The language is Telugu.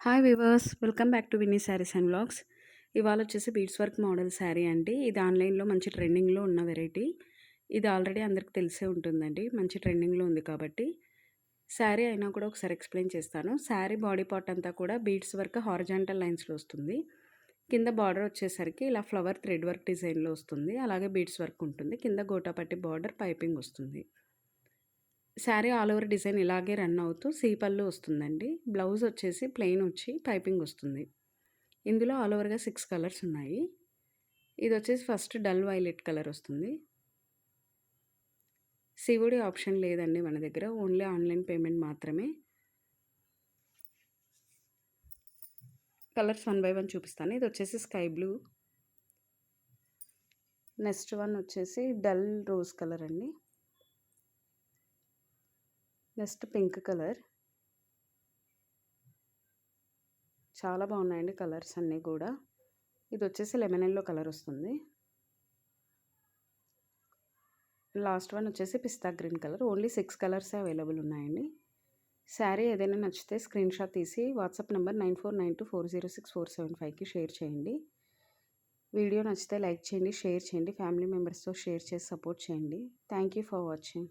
Hi viewers, welcome back to Vinni sarees and vlogs. ఇవాళ వచ్చేసి బీడ్స్ వర్క్ మోడల్ శారీ అండి. ఇది ఆన్లైన్లో మంచి ట్రెండింగ్లో ఉన్న వెరైటీ. ఇది ఆల్రెడీ అందరికి తెలిసే ఉంటుందండి, మంచి ట్రెండింగ్లో ఉంది కాబట్టి. శారీ అయినా కూడా ఒకసారి ఎక్స్ప్లెయిన్ చేస్తాను. శారీ బాడీ పార్ట్ అంతా కూడా బీడ్స్ వర్క్ హారిజాంటల్ లైన్స్లో వస్తుంది. కింద బార్డర్ వచ్చేసరికి ఇలా ఫ్లవర్ థ్రెడ్ వర్క్ డిజైన్లో వస్తుంది. అలాగే బీడ్స్ వర్క్ ఉంటుంది. కింద గోటాపట్టి బార్డర్ పైపింగ్ వస్తుంది. శారీ ఆల్ ఓవర్ డిజైన్ ఇలాగే రన్ అవుతూ పళ్ళు వస్తుందండి. బ్లౌజ్ వచ్చేసి ప్లెయిన్ వచ్చి పైపింగ్ వస్తుంది. ఇందులో ఆల్ ఓవర్గా 6 కలర్స్ ఉన్నాయి. ఇది వచ్చేసి ఫస్ట్ డల్ వైలెట్ కలర్ వస్తుంది. సిఓడి ఆప్షన్ లేదండి మన దగ్గర, ఓన్లీ ఆన్లైన్ పేమెంట్ మాత్రమే. కలర్స్ 1 బై 1 చూపిస్తాను. ఇది వచ్చేసి స్కై బ్లూ. నెక్స్ట్ వన్ వచ్చేసి డల్ రోజ్ కలర్ అండి. Next pink colour. చాలా బాగున్నాయండి కలర్స్ అన్నీ కూడా. ఇది వచ్చేసి లెమన్ ఎల్లో కలర్ వస్తుంది. లాస్ట్ వన్ వచ్చేసి పిస్తా గ్రీన్ కలర్. ఓన్లీ 6 కలర్సే అవైలబుల్ ఉన్నాయండి. శారీ ఏదైనా నచ్చితే స్క్రీన్ షాట్ తీసి వాట్సాప్ నెంబర్ 9492406475కి షేర్ చేయండి. వీడియో నచ్చితే లైక్ చేయండి, షేర్ చేయండి, ఫ్యామిలీ మెంబర్స్తో షేర్ చేసి సపోర్ట్ చేయండి. Thank you for watching.